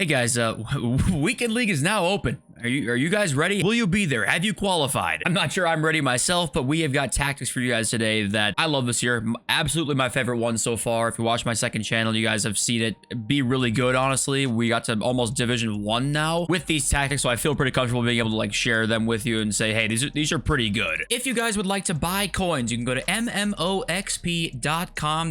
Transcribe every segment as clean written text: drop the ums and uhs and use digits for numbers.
Hey guys, Weekend League is now open. Are you guys ready? Will you be there? Have you qualified? I'm not sure I'm ready myself, but we have got tactics for you guys today that I love this year. Absolutely my favorite one so far. If you watch my second channel, you guys have seen it be really good, honestly. We got to almost Division 1 now with these tactics, so I feel pretty comfortable being able to like share them with you and say, hey, these are pretty good. If you guys would like to buy coins, you can go to mmoxp.com.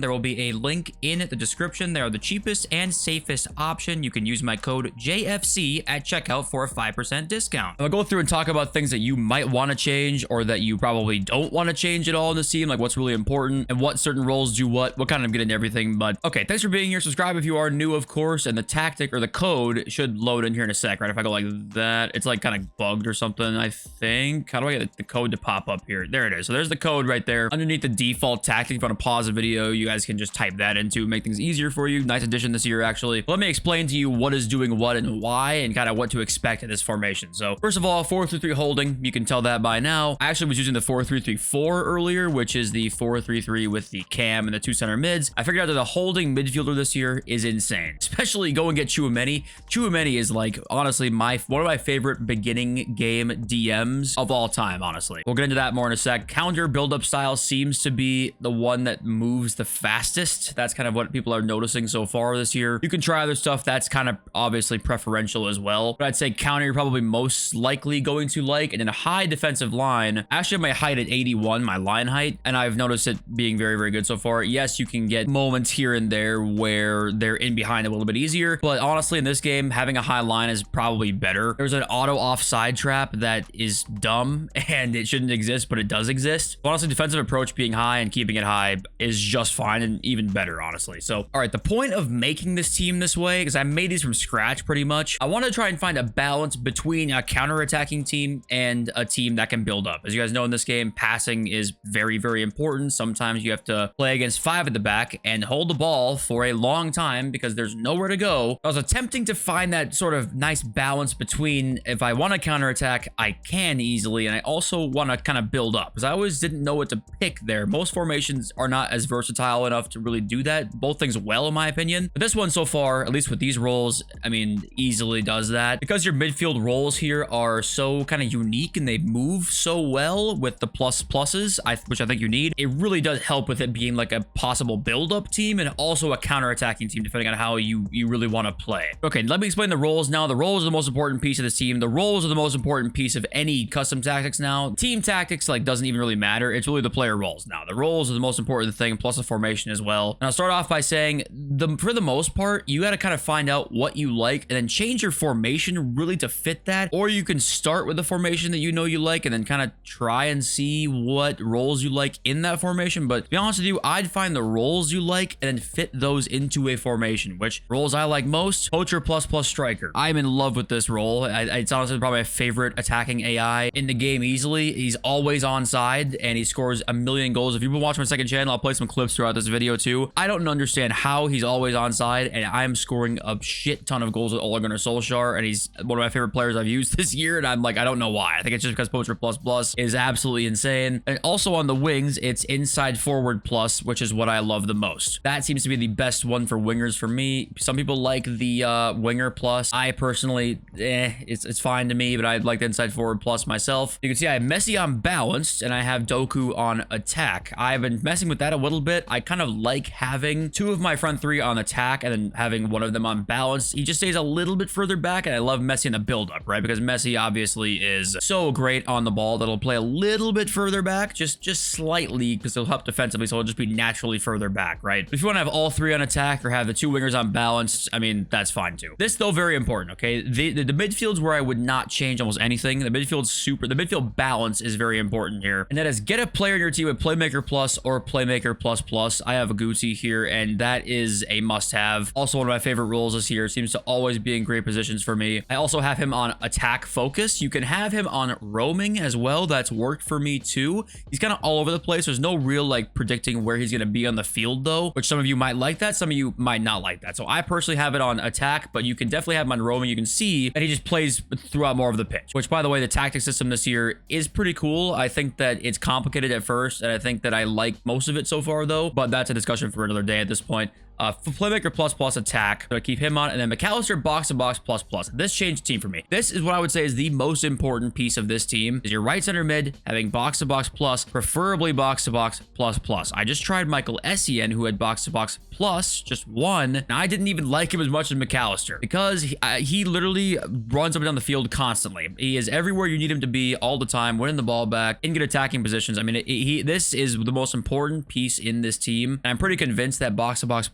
There will be a link in the description. They are the cheapest and safest option. You can use my code JFC at checkout for a 5% discount. I'll go through and talk about things that you might want to change or that you probably don't want to change at all in this team, like what's really important and what certain roles do what kind of get into everything. But okay, thanks for being here. Subscribe if you are new, of course, and the tactic or the code should load in here in a sec, right? If I go like that, it's like kind of bugged or something, I think. How do I get the code to pop up here? There it is. So there's the code right there. Underneath the default tactic, if you want to pause the video, you guys can just type that into, make things easier for you. Nice addition this year, actually. Let me explain to you what is doing what and why and kind of what to expect in this formation. So first of all, 4-3-3 holding. You can tell that by now. I actually was using the 4-3-3-4 earlier, which is the 4-3-3 with the cam and the two center mids. I figured out that the holding midfielder this year is insane, especially go and get Chouameni. Chouameni is like, honestly, one of my favorite beginning game DMs of all time, honestly. We'll get into that more in a sec. Counter build-up style seems to be the one that moves the fastest. That's kind of what people are noticing so far this year. You can try other stuff. That's kind of obviously preferential as well. But I'd say counter, you're probably most likely going to like. And then a high defensive line. I actually have my height at 81, my line height, and I've noticed it being very, very good so far. Yes, you can get moments here and there where they're in behind a little bit easier, but honestly, in this game, having a high line is probably better. There's an auto offside trap that is dumb and it shouldn't exist, but it does exist. Honestly, defensive approach being high and keeping it high is just fine and even better, honestly. So, all right, the point of making this team this way, because I made these from scratch pretty much, I want to try and find a balance between a counter-attacking team and a team that can build up. As you guys know, in this game, passing is very, very important. Sometimes you have to play against 5 at the back and hold the ball for a long time because there's nowhere to go. I was attempting to find that sort of nice balance between if I want to counterattack, I can easily, and I also want to kind of build up because I always didn't know what to pick there. Most formations are not as versatile enough to really do that. Both things well, in my opinion. But this one so far, at least with these roles, I mean, easily does that. Because your midfield roles here are so kind of unique and they move so well with the pluses, which I think you need. It really does help with it being like a possible build-up team and also a counter-attacking team, depending on how you really want to play. Okay, let me explain the roles now. The roles are the most important piece of this team. The roles are the most important piece of any custom tactics now. Team tactics like doesn't even really matter. It's really the player roles now. The roles are the most important thing, plus the formation as well. And I'll start off by saying, for the most part, you got to kind of find out what you like and then change your formation really to fit that. Or you can start with the formation that you know you like and then kind of try and see what roles you like in that formation. But to be honest with you, I'd find the roles you like and then fit those into a formation. Which roles I like most? Poacher plus striker. I'm in love with this role. It's honestly probably my favorite attacking AI in the game easily. He's always onside and he scores a million goals. If you've been watching my second channel, I'll play some clips throughout this video too. I don't understand how he's always onside and I'm scoring a shit ton of goals with Ole Gunnar Solskjaer, and he's one of my favorite players I've used this year, and I'm like, I don't know why. I think it's just because Poacher plus is absolutely insane. And also on the wings, it's inside forward plus, which is what I love the most. That seems to be the best one for wingers for me. Some people like the winger plus. I personally, it's fine to me, but I like the inside forward plus myself. You can see I have Messi on balanced and I have Doku on attack. I've been messing with that a little bit. I kind of like having 2 of my front 3 on attack and then having one of them on balance. He just stays a little bit further back, and I love Messi in the build-up, right? Because Messi obviously is so great on the ball that he'll play a little bit further back, just slightly, because he'll help defensively, so he'll just be naturally further back, right? But if you want to have all 3 on attack or have the 2 wingers on balance, I mean, that's fine too. This, though, very important, okay? The midfield's where I would not change almost anything. The midfield balance is very important here, and that is get a player in your team with Playmaker Plus or Playmaker Plus. I have a Gucci here, and that is a must-have. Also, one of my favorite roles this year. Seems to always be in great positions for me. I also have him on attack focus. You can have him on roaming as well. That's worked for me too. He's kind of all over the place. There's no real like predicting where he's going to be on the field though, which some of you might like that. Some of you might not like that. So I personally have it on attack, but you can definitely have him on roaming. You can see that he just plays throughout more of the pitch, which by the way, the tactic system this year is pretty cool. I think that it's complicated at first, and I think that I like most of it so far though, but that's a discussion for another day at this point. Playmaker plus plus attack. So I keep him on, and then McAllister box to box plus plus. This changed the team for me. This is what I would say is the most important piece of this team, is your right center mid having box to box plus, preferably box to box plus plus. I just tried Michael Essien, who had box to box plus just one, and I didn't even like him as much as McAllister because he literally runs up and down the field constantly. He is everywhere you need him to be all the time, winning the ball back in good attacking positions. I mean, this is the most important piece in this team, and I'm pretty convinced that box to box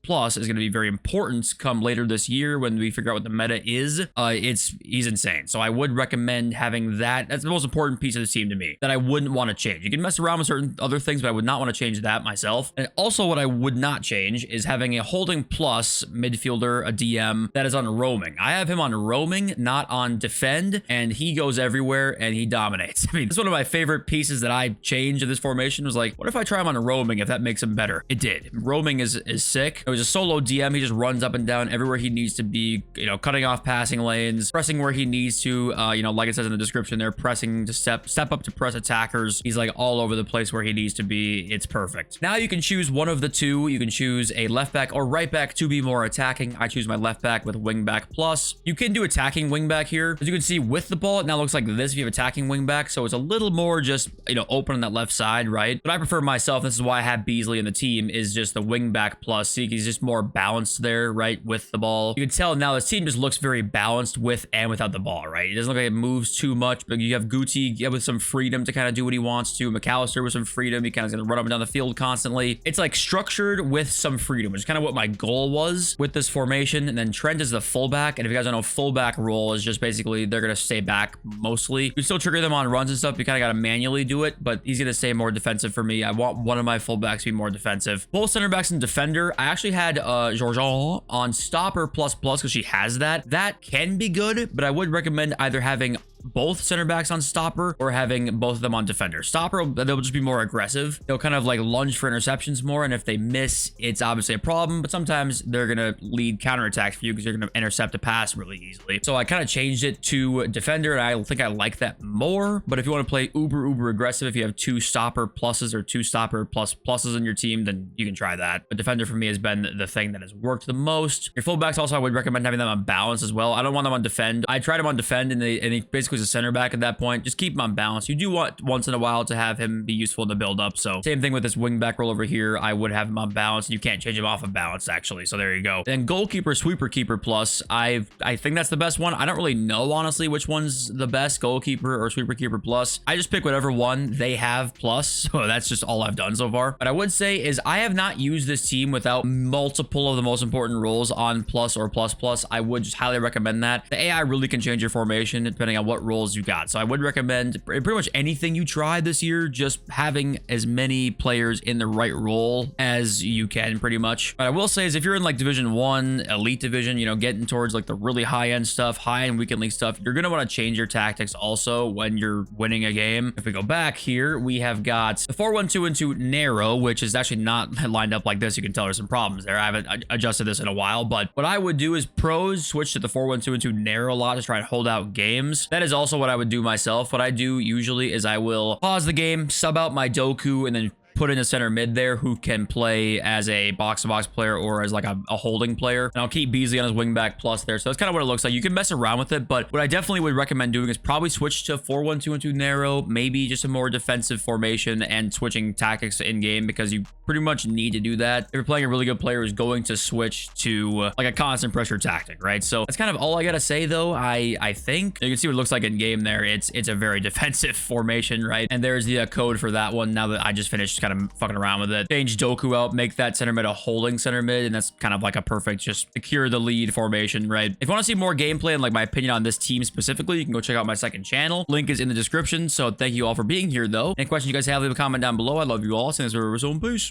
plus is going to be very important come later this year when we figure out what the meta is. He's insane. So I would recommend having that. That's the most important piece of the team to me that I wouldn't want to change. You can mess around with certain other things, but I would not want to change that myself. And also what I would not change is having a holding plus midfielder, a DM that is on roaming. I have him on roaming, not on defend, and he goes everywhere and he dominates. I mean, it's one of my favorite pieces that I changed in this formation was like, what if I try him on roaming if that makes him better? It did. Roaming is sick. It was a solo DM. He just runs up and down everywhere he needs to be, you know, cutting off passing lanes, pressing where he needs to, you know, like it says in the description there, pressing to step up to press attackers. He's like all over the place where he needs to be. It's perfect. Now you can choose one of the two. You can choose a left back or right back to be more attacking. I choose my left back with wing back plus. You can do attacking wing back here. As you can see with the ball, it now looks like this if you have attacking wing back. So it's a little more just, you know, open on that left side, right? But I prefer myself. This is why I have Beasley in the team, is just the wing back plus. See, he's just more balanced there, right, with the ball. You can tell now this team just looks very balanced with and without the ball, right? It doesn't look like it moves too much, but you have Guti with some freedom to kind of do what he wants to. McAllister with some freedom. He kind of is going to run up and down the field constantly. It's like structured with some freedom, which is kind of what my goal was with this formation. And then Trent is the fullback. And if you guys don't know, fullback role is just basically they're going to stay back mostly. You can still trigger them on runs and stuff. You kind of got to manually do it, but he's going to stay more defensive for me. I want one of my fullbacks to be more defensive. Both center backs and defender. I actually had Georgian on stopper plus because she has that. That can be good, but I would recommend either having both center backs on stopper or having both of them on defender. Stopper, they'll just be more aggressive. They'll kind of like lunge for interceptions more, and if they miss, it's obviously a problem, but sometimes they're gonna lead counterattacks for you because you're gonna intercept a pass really easily. So I kind of changed it to defender, and I think I like that more. But if you want to play uber aggressive, if you have two stopper pluses or two stopper pluses in your team, then you can try that. But defender for me has been the thing that has worked the most. Your fullbacks also, I would recommend having them on balance as well. I don't want them on defend. I tried him on defend, and he basically was a center back at that point. Just keep him on balance. You do want once in a while to have him be useful in the build up. So same thing with this wing back roll over here. I would have him on balance. You can't change him off of balance actually. So there you go. Then goalkeeper, sweeper keeper plus. I think that's the best one. I don't really know honestly which one's the best, goalkeeper or sweeper keeper plus. I just pick whatever one they have plus. So that's just all I've done so far. But I would say is I have not used this team without multiple of the most important roles on plus or plus plus. I would just highly recommend that. The AI really can change your formation depending on what roles you got. So I would recommend pretty much anything you try this year, just having as many players in the right role as you can pretty much. But I will say is if you're in like Division 1, Elite Division, you know, getting towards like the really high-end stuff, high-end weekend league stuff, you're going to want to change your tactics also when you're winning a game. If we go back here, we have got the 4-1-2-2 narrow, which is actually not lined up like this. You can tell there's some problems there. I haven't adjusted this in a while, but what I would do is pros switch to the 4-1-2-2 narrow a lot to try and hold out games. That is also what I would do myself. What I do usually is I will pause the game, sub out my Doku, and then put in a center mid there who can play as a box-to-box player or as like a holding player. And I'll keep Beasley on his wing back plus there. So that's kind of what it looks like. You can mess around with it, but what I definitely would recommend doing is probably switch to 4-1-2-2 narrow, maybe just a more defensive formation and switching tactics in game because you pretty much need to do that. If you're playing a really good player who's going to switch to like a constant pressure tactic, right? So that's kind of all I gotta say though. I think you can see what it looks like in game there. It's a very defensive formation, right? And there's the code for that one now that I just finished kind of fucking around with it. Change Doku out, make that center mid a holding center mid, and that's kind of like a perfect just secure the lead formation, right? If you want to see more gameplay and like my opinion on this team specifically, you can go check out my second channel. Link is in the description. So thank you all for being here though. Any questions you guys have, leave a comment down below. I love you all. Send this over. Peace.